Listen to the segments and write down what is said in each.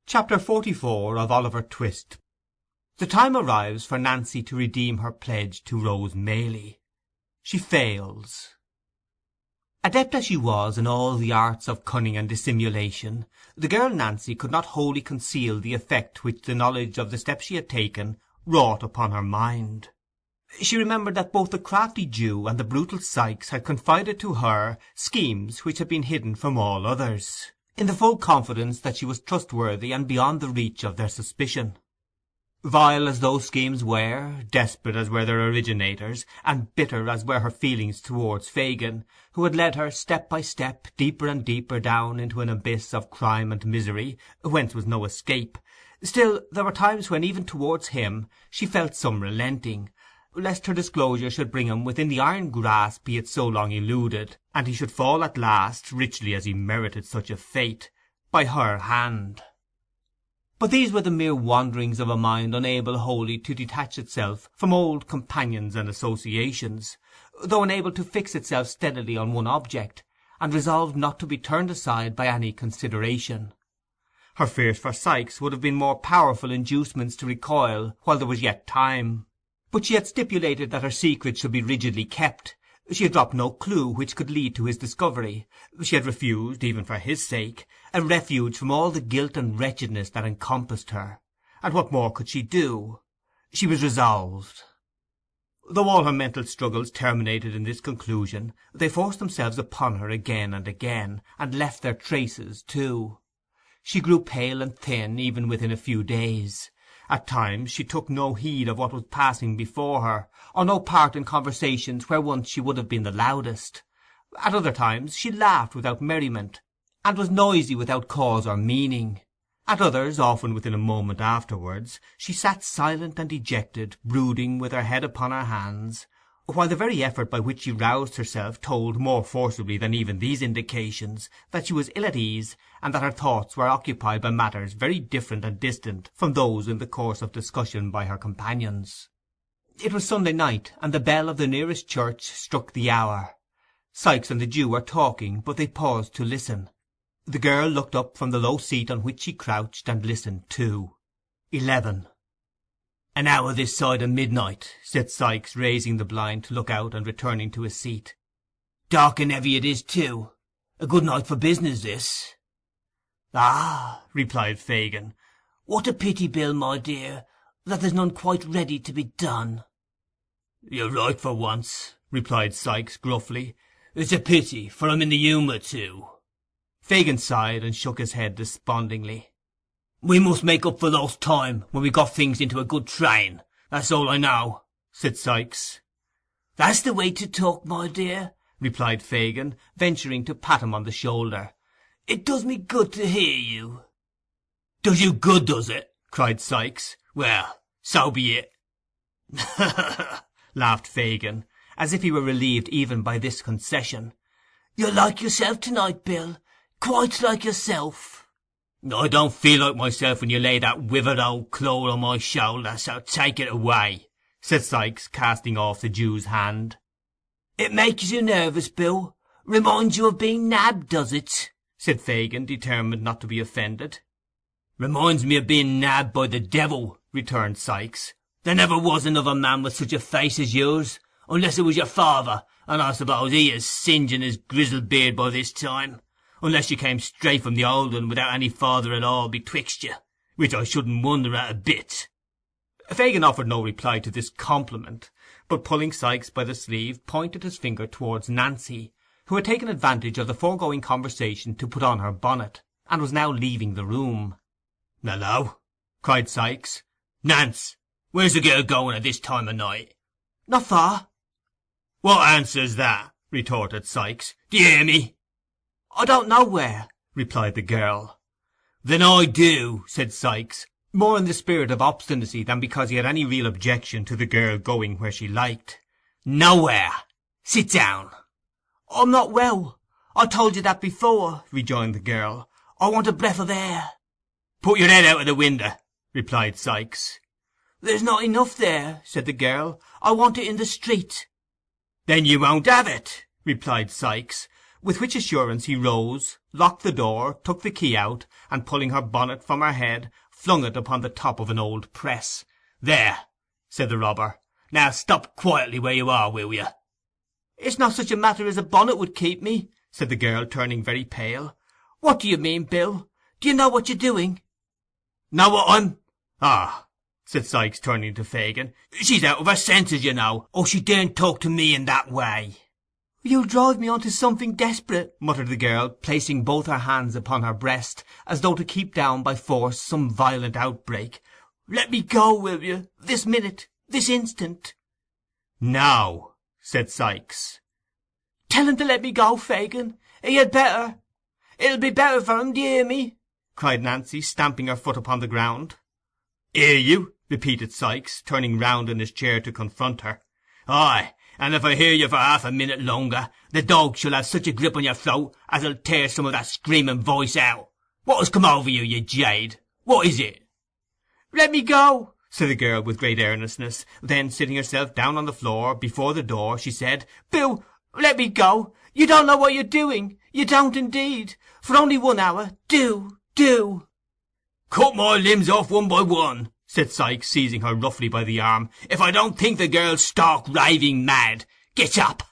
Chapter 44 of Oliver Twist. The time arrives for Nancy to redeem her pledge to Rose Maylie. She fails. Adept as she was in all the arts of cunning and dissimulation, the girl Nancy could not wholly conceal the effect which the knowledge of the step she had taken wrought upon her mind. She remembered that both the crafty Jew and the brutal Sikes had confided to her schemes which had been hidden from all others, in the full confidence that she was trustworthy and beyond the reach of their suspicion. Vile as those schemes were, desperate as were their originators, and bitter as were her feelings towards Fagin, who had led her step by step deeper and deeper down into an abyss of crime and misery, whence was no escape, still there were times when even towards him she felt some relenting, lest her disclosure should bring him within the iron grasp he had so long eluded, and he should fall at last, richly as he merited such a fate, by her hand. But these were the mere wanderings of a mind unable wholly to detach itself from old companions and associations, though unable to fix itself steadily on one object, and resolved not to be turned aside by any consideration. Her fears for Sikes would have been more powerful inducements to recoil while there was yet time. But she had stipulated that her secret should be rigidly kept. She had dropped no clue which could lead to his discovery. She had refused, even for his sake, a refuge from all the guilt and wretchedness that encompassed her. And what more could she do? She was resolved. Though all her mental struggles terminated in this conclusion, they forced themselves upon her again and again, and left their traces too. She grew pale and thin even within a few days. At times she took no heed of what was passing before her, or no part in conversations where once she would have been the loudest. At other times she laughed without merriment, and was noisy without cause or meaning. At others, often within a moment afterwards, she sat silent and dejected, brooding with her head upon her hands, while the very effort by which she roused herself told more forcibly than even these indications that she was ill at ease, and that her thoughts were occupied by matters very different and distant from those in the course of discussion by her companions. It was Sunday night, and the bell of the nearest church struck the hour. Sikes and the Jew were talking, but they paused to listen. The girl looked up from the low seat on which she crouched, and listened too. 11. "An hour this side of midnight," said Sikes, raising the blind to look out and returning to his seat. "Dark and heavy it is too. A good night for business, this." "Ah," replied Fagin, "what a pity, Bill, my dear, that there's none quite ready to be done." "You're right for once," replied Sikes gruffly. "It's a pity, for I'm in the humour to." Fagin sighed and shook his head despondingly. "We must make up for lost time when we got things into a good train, that's all I know," said Sikes. "That's the way to talk, my dear," replied Fagin, venturing to pat him on the shoulder. "It does me good to hear you." "Does you good, does it?" cried Sikes. "Well, so be it." laughed Fagin, as if he were relieved even by this concession. "You're like yourself to-night, Bill, quite like yourself." "I don't feel like myself when you lay that withered old claw on my shoulder, so take it away," said Sikes, casting off the Jew's hand. "It makes you nervous, Bill? Reminds you of being nabbed, does it?" said Fagin, determined not to be offended. "Reminds me of being nabbed by the devil," returned Sikes. "There never was another man with such a face as yours, unless it was your father, and I suppose he is singeing his grizzled beard by this time, unless you came straight from the old one without any father at all betwixt you, which I shouldn't wonder at a bit." Fagin offered no reply to this compliment, but pulling Sikes by the sleeve, pointed his finger towards Nancy, who had taken advantage of the foregoing conversation to put on her bonnet, and was now leaving the room. "Hello!" cried Sikes. "Nance, where's the girl going at this time of night?" "Not far." "What answer's that?" retorted Sikes. "Do you hear me?" "I don't know where," replied the girl. "Then I do," said Sikes, more in the spirit of obstinacy than because he had any real objection to the girl going where she liked. "Nowhere. Sit down." "I'm not well. I told you that before," rejoined the girl. "I want a breath of air." "Put your head out of the window," replied Sikes. "There's not enough there," said the girl. "I want it in the street." "Then you won't have it," replied Sikes. with which assurance he rose, locked the door, took the key out, and pulling her bonnet from her head, flung it upon the top of an old press. "There," said the robber. "Now stop quietly where you are, will you?" "It's not such a matter as a bonnet would keep me," said the girl, turning very pale. "What do you mean, Bill? Do you know what you're doing?" "Know what I'm— Ah," said Sikes, turning to Fagin. "She's out of her senses, you know, or she daren't talk to me in that way." "You'll drive me on to something desperate," muttered the girl, placing both her hands upon her breast, as though to keep down by force some violent outbreak. "Let me go, will you? This minute, this instant." "Now," said Sikes. "Tell him to let me go, Fagin. He had better. It'll be better for him, do you hear me?" cried Nancy, stamping her foot upon the ground. "Hear you?" repeated Sikes, turning round in his chair to confront her. "Aye, and if I hear you for half a minute longer, the dog shall have such a grip on your throat as 'll tear some of that screaming voice out. What has come over you, you jade? What is it?" "Let me go," said the girl with great earnestness. Then, sitting herself down on the floor before the door, she said, "Bill, let me go. You don't know what you're doing. You don't indeed. For only 1 hour. Do, do." "Cut my limbs off one by one," said Sikes, seizing her roughly by the arm, "if I don't think the girl's stark raving mad. Get up!"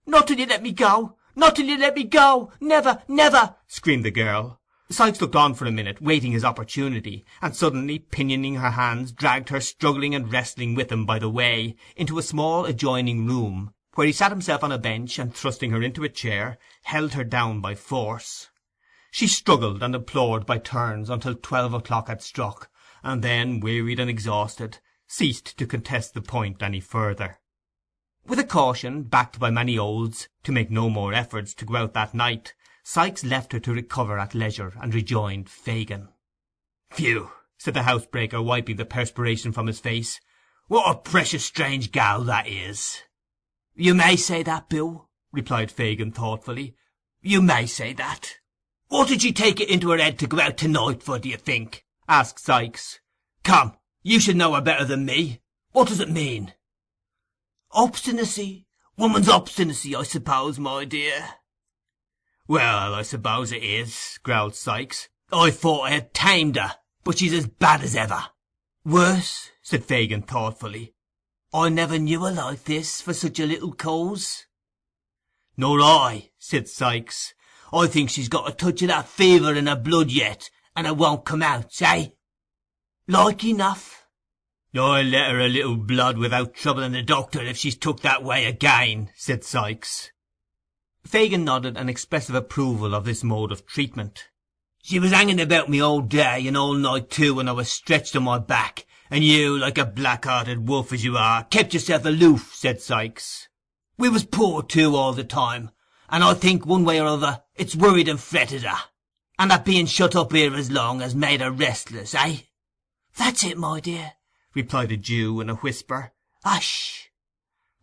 "Not till you let me go. Not till you let me go. Never, never!" screamed the girl. Sikes looked on for a minute, waiting his opportunity, and suddenly pinioning her hands, dragged her, struggling and wrestling with him by the way, into a small adjoining room, where he sat himself on a bench, and thrusting her into a chair, held her down by force. She struggled and implored by turns until 12 o'clock had struck, and then, wearied and exhausted, ceased to contest the point any further. With a caution, backed by many oaths, to make no more efforts to go out that night, Sikes left her to recover at leisure, and rejoined Fagin. "Phew," said the housebreaker, wiping the perspiration from his face. "What a precious strange gal that is!" "You may say that, Bill," replied Fagin thoughtfully. "You may say that." "What did she take it into her head to go out to-night for, do you think?" asked Sikes. "Come, you should know her better than me. What does it mean?" "Obstinacy. Woman's obstinacy, I suppose, my dear." "Well, I suppose it is," growled Sikes. "I thought I had tamed her, but she's as bad as ever." "Worse," said Fagin thoughtfully. "I never knew her like this, for such a little cause." "Nor I," said Sikes. "I think she's got a touch of that fever in her blood yet, and it won't come out, eh?" "Like enough." "I'll let her a little blood without troubling the doctor if she's took that way again," said Sikes. Fagin nodded an expressive approval of this mode of treatment. "She was hanging about me all day and all night too when I was stretched on my back, and you, like a black-hearted wolf as you are, kept yourself aloof," said Sikes. "We was poor too all the time, and I think one way or other it's worried and fretted her, and that being shut up here as long has made her restless, eh?" "That's it, my dear," replied the Jew in a whisper. "Hush!"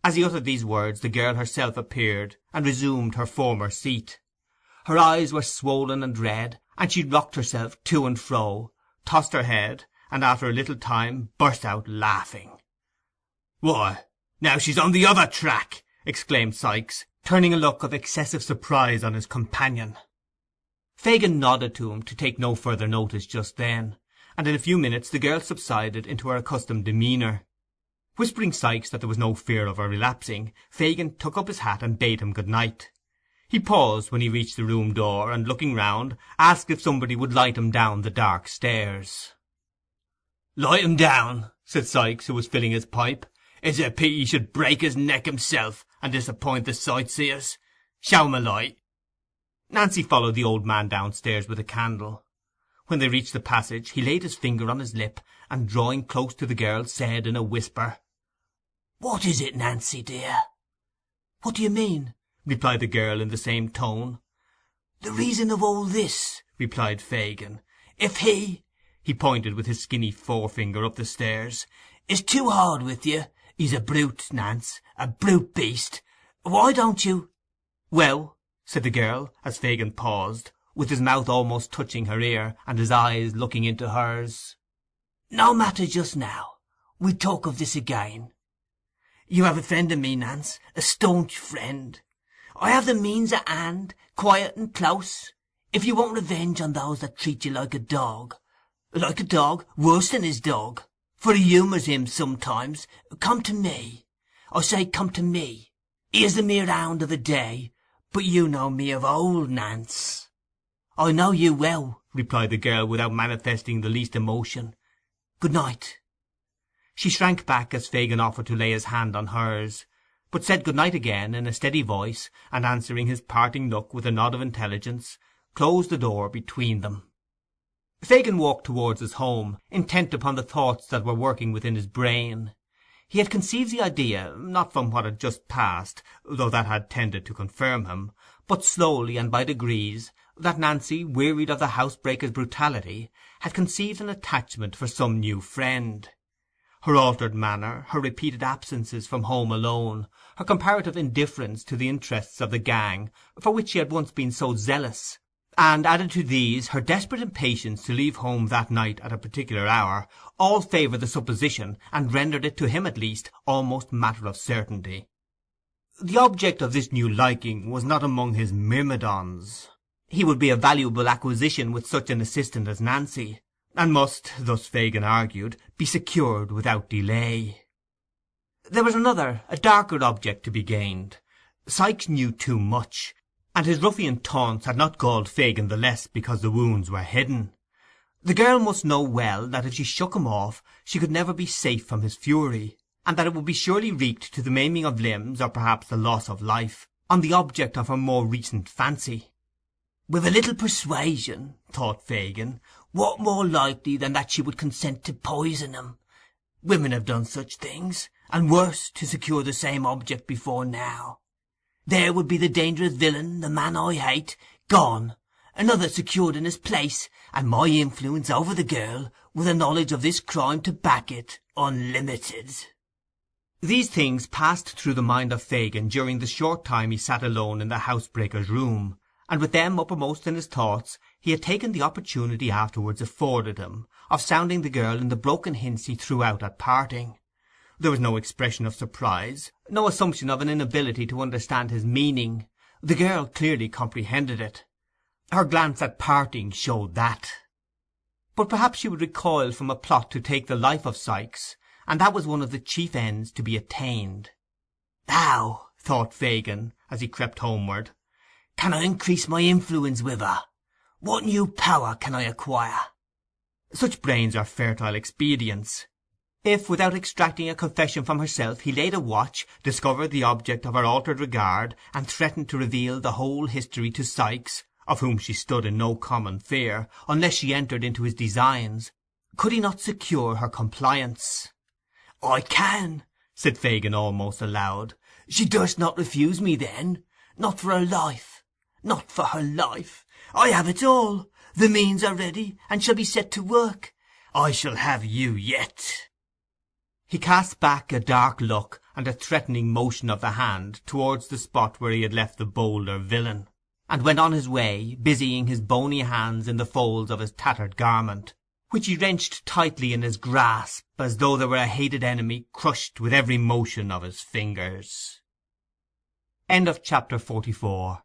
As he uttered these words, the girl herself appeared, and resumed her former seat. Her eyes were swollen and red, and she rocked herself to and fro, tossed her head, and after a little time burst out laughing. "Why, now she's on the other track!" exclaimed Sikes, turning a look of excessive surprise on his companion. Fagin nodded to him to take no further notice just then, and in a few minutes the girl subsided into her accustomed demeanour. Whispering Sikes that there was no fear of her relapsing, Fagin took up his hat and bade him good night. He paused when he reached the room door, and looking round, asked if somebody would light him down the dark stairs. "Light him down," said Sikes, who was filling his pipe. "It's a pity he should break his neck himself, and disappoint the sightseers. Show him a light." Nancy followed the old man downstairs with a candle. When they reached the passage, he laid his finger on his lip, and drawing close to the girl, said in a whisper, "What is it, Nancy dear?" "What do you mean?" replied the girl in the same tone. "The reason of all this," replied Fagin. "If he pointed with his skinny forefinger up the stairs, "is too hard with you, he's a brute, Nance, a brute beast, why don't you—" "Well," said the girl, as Fagin paused, with his mouth almost touching her ear, and his eyes looking into hers. "No matter just now. We'll talk of this again. You have a friend in me, Nance, a staunch friend. I have the means at hand, quiet and close, if you want revenge on those that treat you like a dog. Like a dog, worse than his dog, for he humours him sometimes. Come to me. I say come to me. He is the mere hound of a day, but you know me of old, Nance. I know you well, replied the girl without manifesting the least emotion. Good night. She shrank back as Fagin offered to lay his hand on hers, but said good night again in a steady voice, and answering his parting look with a nod of intelligence, closed the door between them. Fagin walked towards his home, intent upon the thoughts that were working within his brain. He had conceived the idea, not from what had just passed, though that had tended to confirm him, but slowly and by degrees, that Nancy, wearied of the housebreaker's brutality, had conceived an attachment for some new friend. Her altered manner, her repeated absences from home alone, her comparative indifference to the interests of the gang, for which she had once been so zealous, and added to these her desperate impatience to leave home that night at a particular hour, all favoured the supposition, and rendered it, to him at least, almost matter of certainty. The object of this new liking was not among his myrmidons. He would be a valuable acquisition with such an assistant as Nancy, and must, thus Fagin argued, be secured without delay. There was another, a darker object to be gained. Sikes knew too much, and his ruffian taunts had not galled Fagin the less because the wounds were hidden. The girl must know well that if she shook him off she could never be safe from his fury, and that it would be surely wreaked to the maiming of limbs, or perhaps the loss of life, on the object of her more recent fancy. With a little persuasion, thought Fagin, what more likely than that she would consent to poison him? Women have done such things, and worse, to secure the same object before now. There would be the dangerous villain, the man I hate, gone, another secured in his place, and my influence over the girl, with a knowledge of this crime to back it, unlimited. These things passed through the mind of Fagin during the short time he sat alone in the housebreaker's room, and with them uppermost in his thoughts he had taken the opportunity afterwards afforded him of sounding the girl in the broken hints he threw out at parting. There was no expression of surprise, no assumption of an inability to understand his meaning. The girl clearly comprehended it. Her glance at parting showed that. But perhaps she would recoil from a plot to take the life of Sikes, and that was one of the chief ends to be attained. How, thought Fagin, as he crept homeward, can I increase my influence with her? What new power can I acquire? Such brains are fertile expedients. If, without extracting a confession from herself, he laid a watch, discovered the object of her altered regard, and threatened to reveal the whole history to Sikes, of whom she stood in no common fear, unless she entered into his designs, could he not secure her compliance? I can, said Fagin almost aloud. She durst not refuse me then, not for her life. Not for her life. I have it all. The means are ready, and shall be set to work. I shall have you yet. He cast back a dark look and a threatening motion of the hand towards the spot where he had left the bolder villain, and went on his way, busying his bony hands in the folds of his tattered garment, which he wrenched tightly in his grasp, as though there were a hated enemy crushed with every motion of his fingers. End of chapter 44.